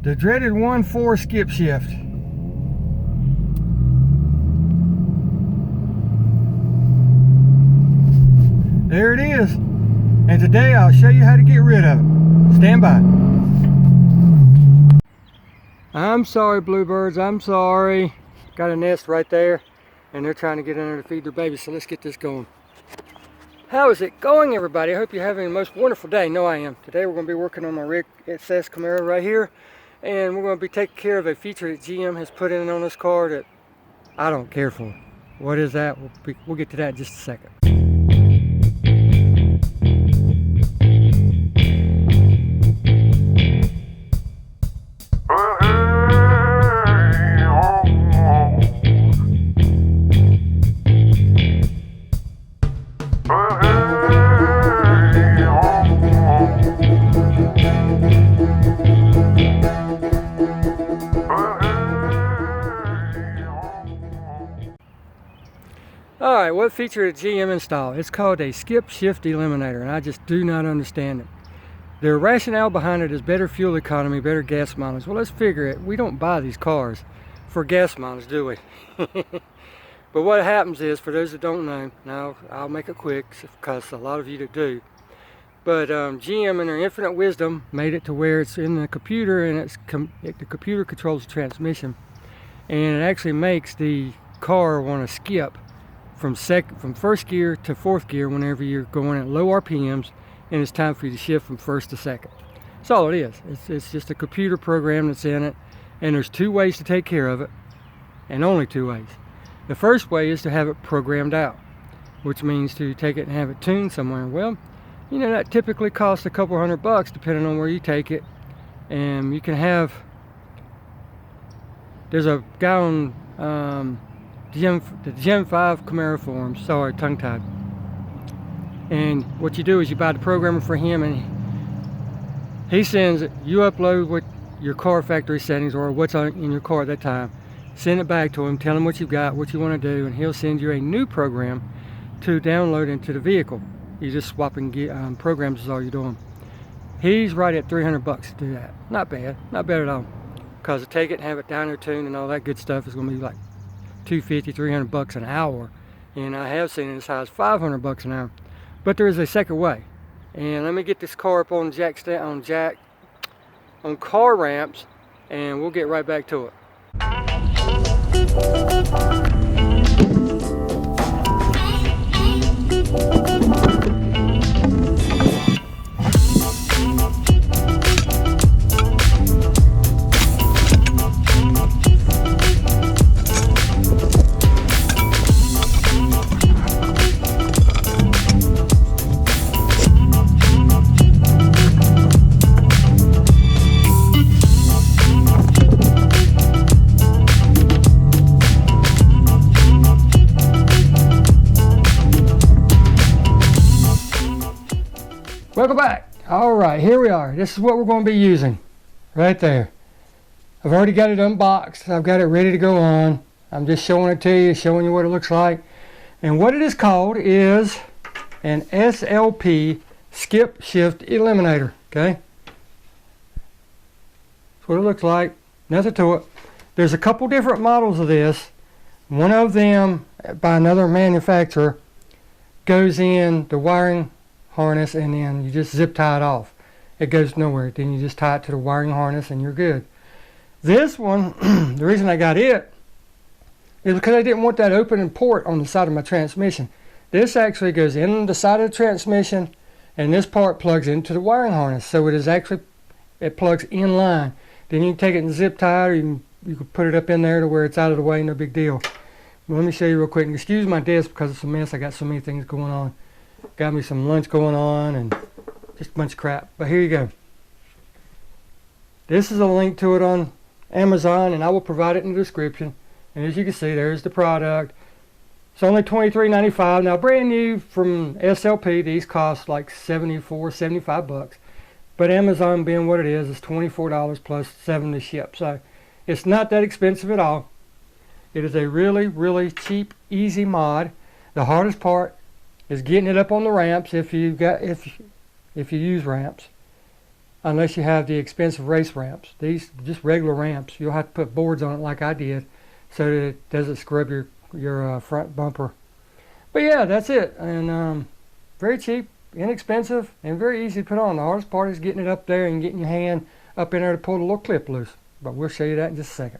The dreaded 1-4 skip shift. There it is. And today I'll show you how to get rid of it. Stand by. I'm sorry, bluebirds, I'm sorry. Got a nest right there and they're trying to get in there to feed their babies, so let's get this going. How is it going, everybody? I hope you're having the most wonderful day. No, I am. Today we're going to be working on my Gen Camaro right here, and we're going to be taking care of a feature that GM has put in on this car that I don't care for. What is that? We'll get to that in just a second. Alright, what feature did GM install? It's called a skip shift eliminator, and I just do not understand it. Their rationale behind it is better fuel economy, better gas mileage. Well, let's figure it. We don't buy these cars for gas mileage, do we? But what happens is, for those that don't know, now I'll make it quick because a lot of you that do, but GM in their infinite wisdom made it to where it's in the computer, and the computer controls the transmission, and it actually makes the car want to skip from first gear to fourth gear whenever you're going at low RPMs and it's time for you to shift from first to second. That's all it is. It's just a computer program that's in it, and there's two ways to take care of it, and only two ways. The first way is to have it programmed out, which means to take it and have it tuned somewhere. Well, you know, that typically costs a couple $100 depending on where you take it, and you can have, there's a guy on the Gen 5 Camaro forums, sorry, tongue-tied. And what you do is you buy the programmer for him, and he sends it, you upload what your car factory settings or what's in your car at that time, send it back to him, tell him what you've got, what you want to do, and he'll send you a new program to download into the vehicle. You're just swapping programs is all you're doing. He's right at $300 to do that. Not bad, not bad at all. Because to take it and have it down there tuned and all that good stuff is going to be like $250, $300 an hour, and I have seen it as high as $500 an hour. But there is a second way, and let me get this car up on on car ramps, and we'll get right back to it. Welcome back. Alright, here we are. This is what we're going to be using right there. I've already got it unboxed. I've got it ready to go on. I'm just showing it to you, showing you what it looks like. And what it is called is an SLP skip shift eliminator. Okay? That's what it looks like. Nothing to it. There's a couple different models of this. One of them, by another manufacturer, goes in the wiring harness, and then you just zip tie it off. It goes nowhere. Then you just tie it to the wiring harness and you're good. This one, the reason I got it is because I didn't want that opening port on the side of my transmission. This actually goes in the side of the transmission, and this part plugs into the wiring harness, so it plugs in line. Then you can take it and zip tie it, or you can put it up in there to where it's out of the way, no big deal. But let me show you real quick. And excuse my desk because it's a mess. I got so many things going on. Got me some lunch going on and just a bunch of crap. But here you go. This is a link to it on Amazon, and I will provide it in the description. And as you can see, there's the product. It's only $23.95. Now, brand new from SLP, these cost like $74, $75. But Amazon, being what it is $24 plus $7 to ship. So it's not that expensive at all. It is a really, really cheap, easy mod. The hardest part is getting it up on the ramps if you use ramps. unless you have the expensive race ramps. These just regular ramps, you'll have to put boards on it like I did so that it doesn't scrub your front bumper. But yeah, that's it. And very cheap, inexpensive, and very easy to put on. The hardest part is getting it up there and getting your hand up in there to pull the little clip loose. But we'll show you that in just a second.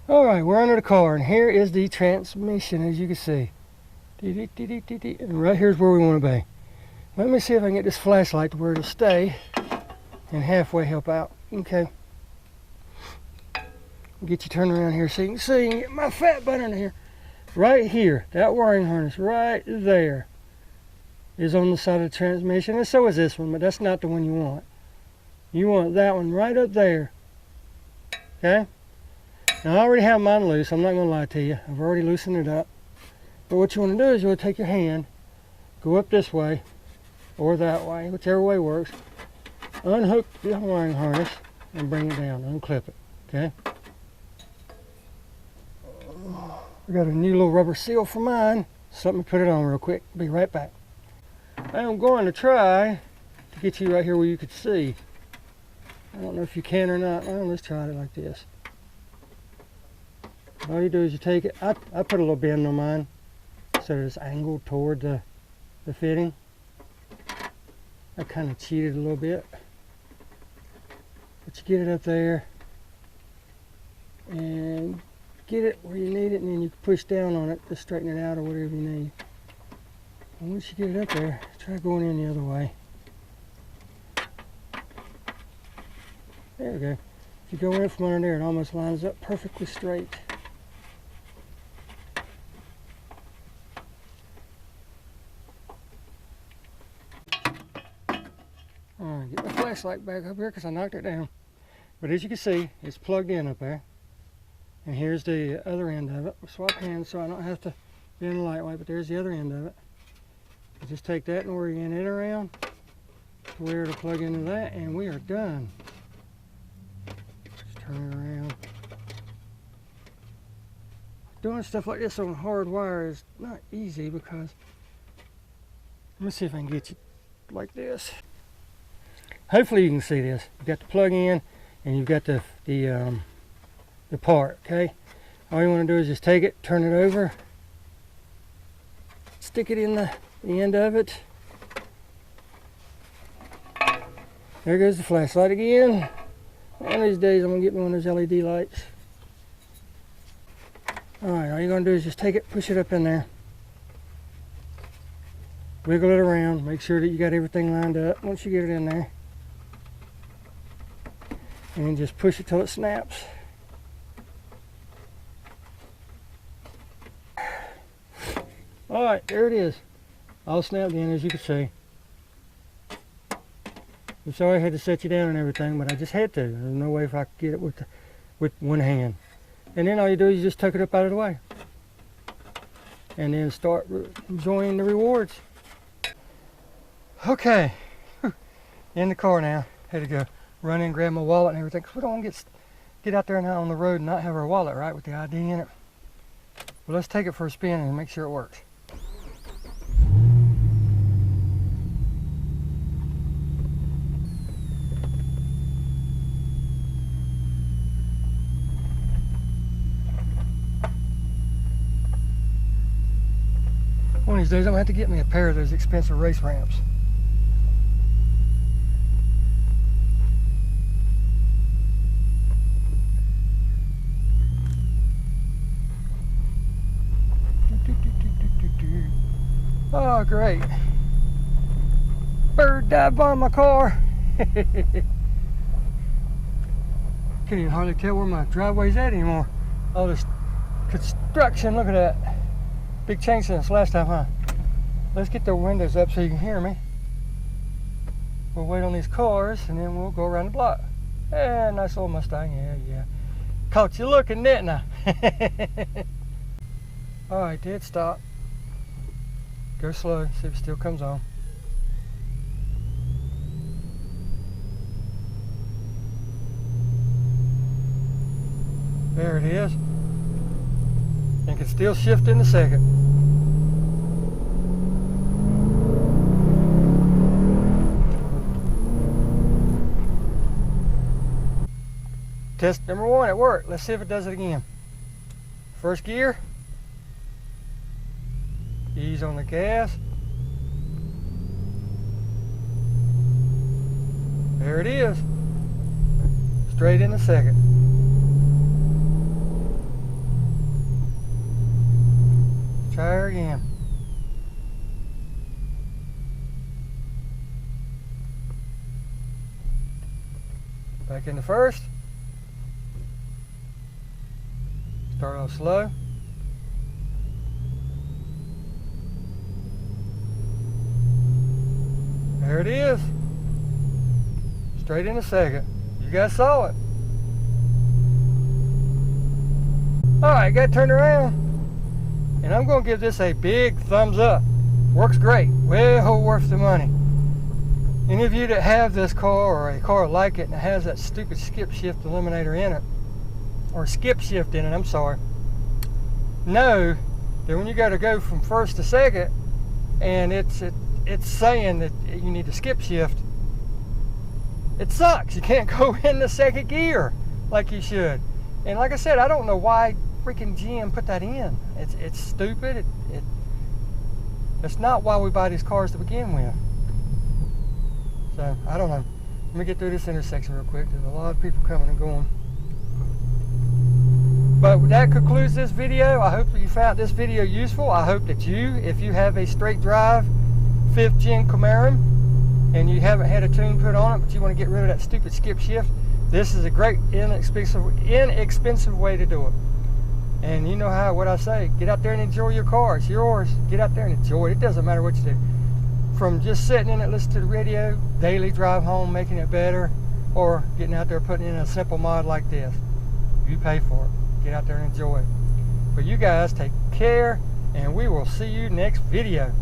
Alright, we're under the car, and here is the transmission, as you can see. And right here's where we want to be. Let me see if I can get this flashlight to where it'll stay and halfway help out. Okay. Get you turned around here so you can see and get my fat butt in here. Right here, that wiring harness right there is on the side of the transmission, and so is this one, but that's not the one you want. You want that one right up there. Okay? Now I already have mine loose, I'm not going to lie to you. I've already loosened it up. But what you want to do is you want to take your hand, go up this way, or that way, whichever way works. Unhook the wiring harness and bring it down, unclip it. Okay? I got a new little rubber seal for mine, so let me put it on real quick. Be right back. I am going to try to get you right here where you could see. I don't know if you can or not. Well, let's try it like this. All you do is you take it. I put a little bend on mine so that it's angled toward the fitting. I kind of cheated a little bit. But you get it up there and get it where you need it, and then you can push down on it to straighten it out or whatever you need. And once you get it up there, try going in the other way. There we go. If you go in from under there, it almost lines up perfectly straight. Alright, get my flashlight back up here because I knocked it down. But as you can see, it's plugged in up there. And here's the other end of it. We'll swap hands so I don't have to bend the light way, but there's the other end of it. You just take that and orient it around to where it'll plug into that, and we are done. Just turn it around. Doing stuff like this on hard wire is not easy because, let me see if I can get you like this. Hopefully you can see this. You've got the plug in and you've got the part, okay? All you want to do is just take it, turn it over, stick it in the end of it. There goes the flashlight again. One of these days I'm going to get me one of those LED lights. Alright, all you're going to do is just take it, push it up in there. Wiggle it around, make sure that you got everything lined up once you get it in there. And then just push it till it snaps. Alright, there it is. All snapped in, as you can see. I'm sorry I had to set you down and everything, but I just had to. There's no way if I could get it with one hand. And then all you do is just tuck it up out of the way. And then start enjoying the rewards. Okay. In the car now. Had to go run in and grab my wallet and everything, because we don't want to get out there and out on the road and not have our wallet, right, with the ID in it. Well, let's take it for a spin and make sure it works. One of these days I'm going to have to get me a pair of those expensive race ramps. Oh, great. Bird dive on my car. Can't even hardly tell where my driveway's at anymore. All this construction, look at that. Big change since last time, huh? Let's get the windows up so you can hear me. We'll wait on these cars and then we'll go around the block. Yeah, nice little Mustang, yeah. Caught you looking, didn't I? Alright, dead stop. Go slow, see if it still comes on. There it is. And can still shift in a second. Test number 1, it worked. Let's see if it does it again. First gear. Ease on the gas. There it is. Straight in the second. Try her again. Back in the first. Start off slow. There it is. Straight in the second. You guys saw it. Alright, got turned around. And I'm going to give this a big thumbs up. Works great. Well worth the money. Any of you that have this car or a car like it and it has that stupid skip shift eliminator in it, or skip shift in it, I'm sorry, know that when you got to go from first to second and it's saying that you need to skip shift, it sucks. You can't go in the second gear like you should. And like I said, I don't know why freaking GM put that in. It's stupid. It's not why we buy these cars to begin with. So I don't know. Let me get through this intersection real quick. There's a lot of people coming and going. But that concludes this video. I hope that you found this video useful. I hope that you, if you have a straight drive 5th gen Camaro and you haven't had a tune put on it, but you want to get rid of that stupid skip shift, this is a great inexpensive way to do it. And you know what I say, get out there and enjoy your car. It's yours. Get out there and enjoy it. It doesn't matter what you do. From just sitting in it, listening to the radio, daily drive home, making it better, or getting out there putting in a simple mod like this. You pay for it. Get out there and enjoy it. But you guys take care, and we will see you next video.